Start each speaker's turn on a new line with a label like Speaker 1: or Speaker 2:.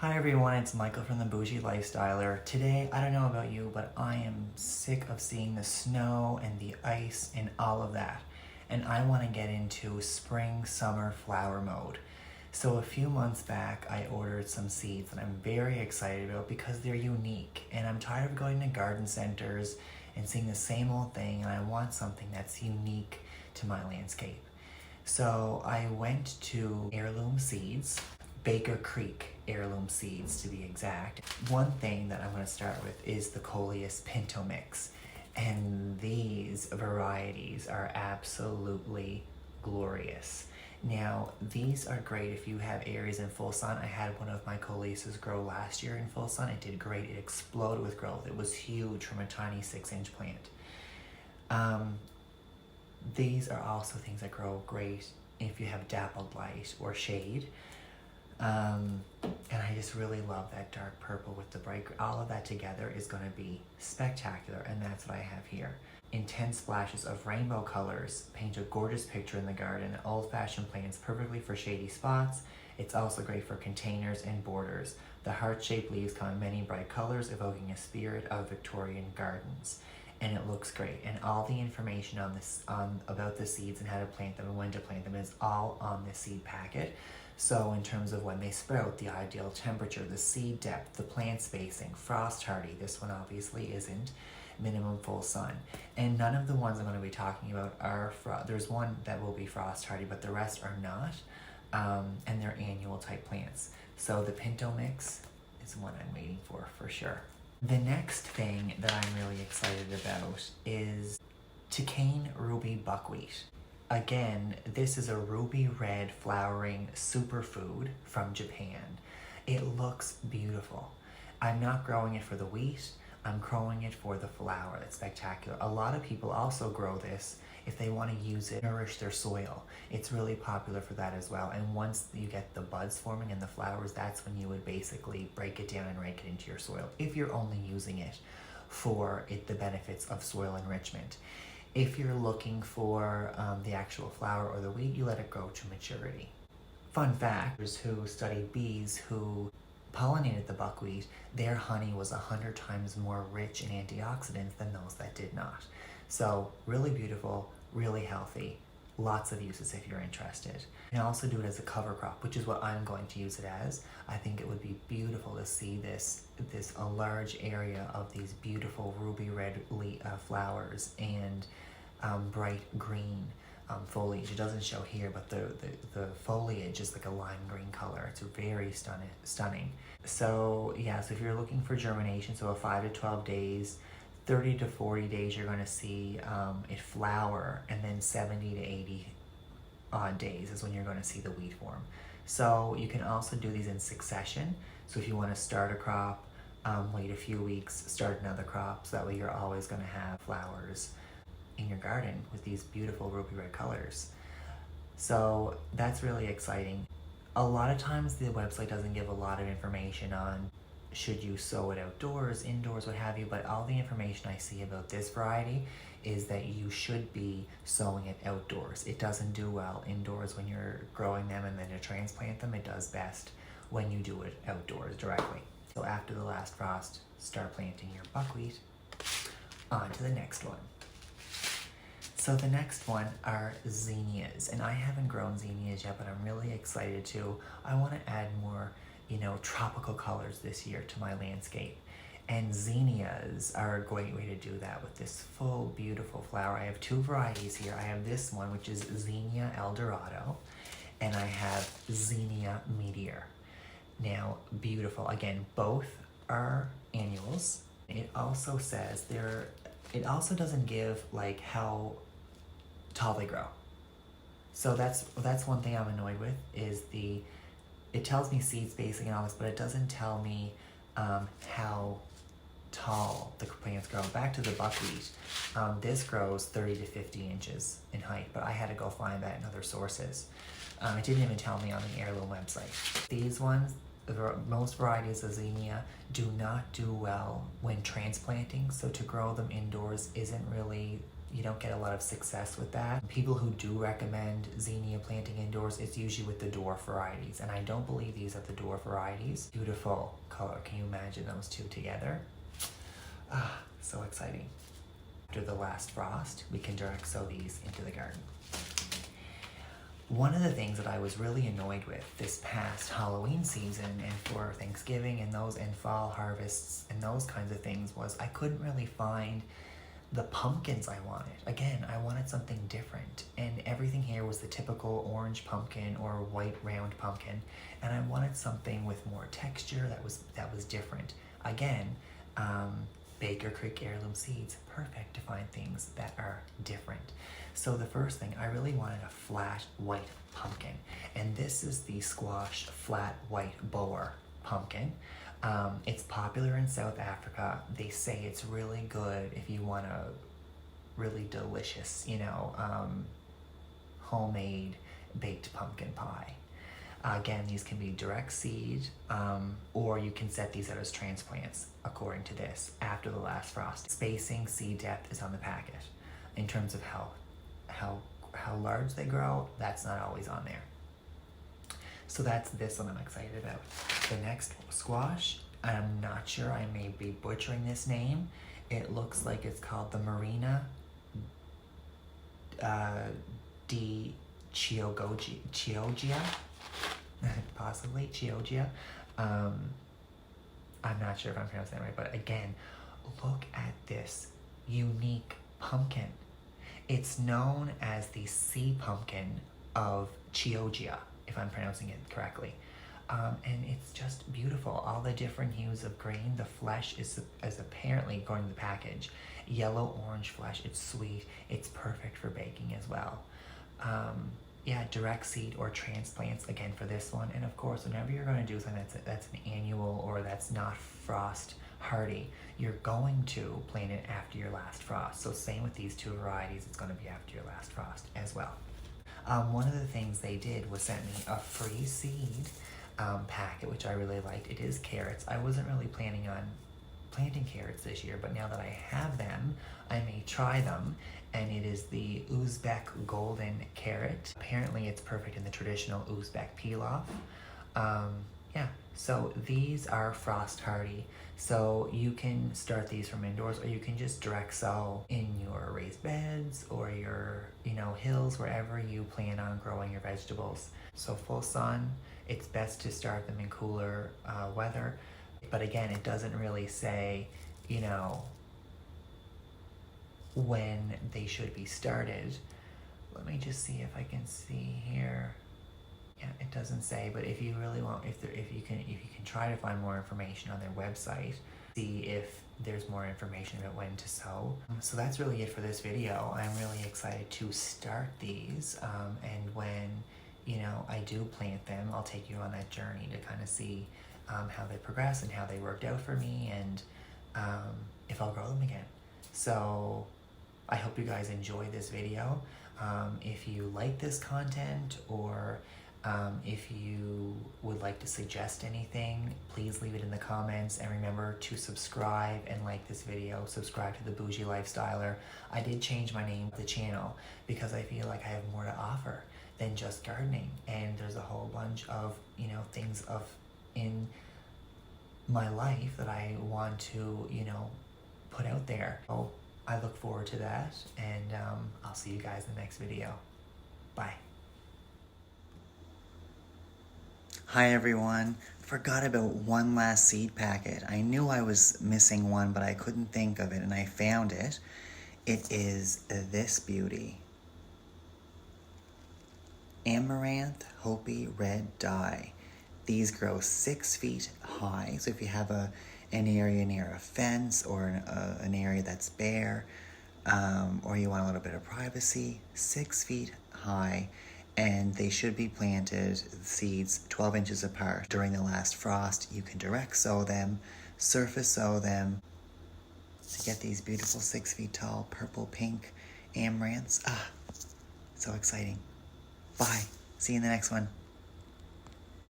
Speaker 1: Hi everyone, it's Michael from the Reid-Lifestylin. Today, I don't know about you, but I am sick of seeing the snow and the ice and all of that. And I want to get into spring, summer flower mode. So a few months back, I ordered some seeds that I'm very excited about because they're unique. And I'm tired of going to garden centers and seeing the same old thing, and I want something that's unique to my landscape. So I went to Heirloom Seeds, Baker Creek Heirloom Seeds to be exact. One thing that I'm going to start with is the Coleus Pinto Mix. And these varieties are absolutely glorious. Now, these are great if you have areas in full sun. I had one of my Coleuses grow last year in full sun. It did great. It exploded with growth. It was huge from a tiny 6-inch plant. These are also things that grow great if you have dappled light or shade. And I just really love that dark purple with the bright, all of that together is going to be spectacular, and that's what I have here. Intense splashes of rainbow colors paint a gorgeous picture in the garden. Old-fashioned plants perfectly for shady spots. It's also great for containers and borders. The heart-shaped leaves come in many bright colors, evoking a spirit of Victorian gardens. And it looks great. And all the information on this, about the seeds and how to plant them and when to plant them is all on the seed packet. So in terms of when they sprout, the ideal temperature, the seed depth, the plant spacing, frost hardy, this one obviously isn't, minimum full sun. And none of the ones I'm going to be talking about are, there's one that will be frost hardy, but the rest are not, and they're annual type plants. So the Pinto Mix is one I'm waiting for sure. The next thing that I'm really excited about is Ticane Ruby Buckwheat. Again, this is a ruby red flowering superfood from Japan. It looks beautiful. I'm not growing it for the wheat, I'm growing it for the flower. It's spectacular. A lot of people also grow this if they want to use it, nourish their soil. It's really popular for that as well. And once you get the buds forming and the flowers, that's when you would basically break it down and rake it into your soil, if you're only using it for the benefits of soil enrichment. If you're looking for the actual flower or the wheat, you let it grow to maturity. Fun fact, who studied bees who pollinated the buckwheat, their honey was 100 times more rich in antioxidants than those that did not. So really beautiful, really healthy, lots of uses if you're interested. You can also do it as a cover crop, which is what I'm going to use it as. I think it would be beautiful to see a large area of these beautiful ruby red flowers and bright green foliage. It doesn't show here, but the foliage is like a lime green color. It's very stunning. So yeah, so if you're looking for germination, so a 5 to 12 days, 30 to 40 days, you're going to see it flower, and then 70 to 80 odd days is when you're going to see the wheat form. So you can also do these in succession. So if you want to start a crop, wait a few weeks, start another crop, so that way you're always going to have flowers in your garden with these beautiful ruby red colors. So that's really exciting. A lot of times the website doesn't give a lot of information on should you sow it outdoors, indoors, what have you, but all the information I see about this variety is that you should be sowing it outdoors. It doesn't do well indoors when you're growing them and then to transplant them. It does best when you do it outdoors directly. So after the last frost, start planting your buckwheat. On to the next one. So the next one are zinnias, and I haven't grown zinnias yet, but I'm really excited to. I want to add more, tropical colors this year to my landscape. And zinnias are a great way to do that with this full, beautiful flower. I have two varieties here. I have this one, which is Zinnia Eldorado, and I have Zinnia Meteor. Now, beautiful. Again, both are annuals. It also says it also doesn't give like how tall they grow. So that's one thing I'm annoyed with is it tells me seed spacing and all this, but it doesn't tell me how tall the plants grow. Back to the buckwheat, this grows 30 to 50 inches in height, but I had to go find that in other sources. It didn't even tell me on the Heirloom website. These ones, most varieties of zinnia do not do well when transplanting, so to grow them indoors isn't really You don't get a lot of success with that. People who do recommend zinnia planting indoors, it's usually with the dwarf varieties, and I don't believe these are the dwarf varieties. Beautiful color. Can you imagine those two together? Ah, so exciting. After the last frost, we can direct sow these into the garden. One of the things that I was really annoyed with this past Halloween season and for Thanksgiving and fall harvests and those kinds of things was I couldn't really find the pumpkins I wanted. Again, I wanted something different, and everything here was the typical orange pumpkin or white round pumpkin, and I wanted something with more texture that was different. Again, Baker Creek heirloom seeds, perfect to find things that are different. So the first thing, I really wanted a flat white pumpkin, and this is the squash flat white boer pumpkin. It's popular in South Africa. They say it's really good if you want a really delicious, homemade baked pumpkin pie. Again, these can be direct seed, or you can set these out as transplants, according to this, after the last frost. Spacing, seed depth is on the packet. In terms of how large they grow, that's not always on there. So that's this one I'm excited about. The next squash, I'm not sure, I may be butchering this name. It looks like it's called the Marina di Chioggia. Possibly Chioggia. I'm not sure if I'm pronouncing that right, but again, look at this unique pumpkin. It's known as the sea pumpkin of Chioggia, if I'm pronouncing it correctly. And it's just beautiful. All the different hues of green. The flesh is apparently, according to the package, yellow-orange flesh. It's sweet. It's perfect for baking as well. Yeah, direct seed or transplants, again, for this one. And of course, whenever you're going to do something that's an annual or that's not frost hardy, you're going to plant it after your last frost. So same with these two varieties, it's going to be after your last frost as well. One of the things they did was send me a free seed packet, which I really liked. It is carrots. I wasn't really planning on planting carrots this year, but now that I have them, I may try them. And it is the Uzbek golden carrot. Apparently it's perfect in the traditional Uzbek pilaf. Yeah, so these are frost hardy. So you can start these from indoors, or you can just direct sow in your raised beds or your, hills, wherever you plan on growing your vegetables. So full sun, it's best to start them in cooler weather. But again, it doesn't really say, when they should be started. Let me just see if I can see here. Yeah, it doesn't say, but if you really want, if you can try to find more information on their website, see if there's more information about when to sow. So that's really it for this video. I'm really excited to start these, and when I do plant them, I'll take you on that journey to kind of see how they progress and how they worked out for me, and if I'll grow them again. So I hope you guys enjoy this video. If you like this content, or if you would like to suggest anything, please leave it in the comments, and remember to subscribe and like this video. Subscribe to the Bougie Lifestyler. I did change my name of the channel because I feel like I have more to offer than just gardening, and there's a whole bunch of things in my life that I want to put out there. So I look forward to that, and I'll see you guys in the next video. Bye. Hi everyone. Forgot about one last seed packet. I knew I was missing one, but I couldn't think of it, and I found it. It is this beauty. Amaranth Hopi Red Dye. These grow 6 feet high, so if you have an area near a fence or an area that's bare, or you want a little bit of privacy, 6 feet high, and they should be planted, seeds 12 inches apart. During the last frost, you can direct sow them, surface sow them to get these beautiful 6 feet tall purple pink amaranths. So exciting. Bye. See you in the next one.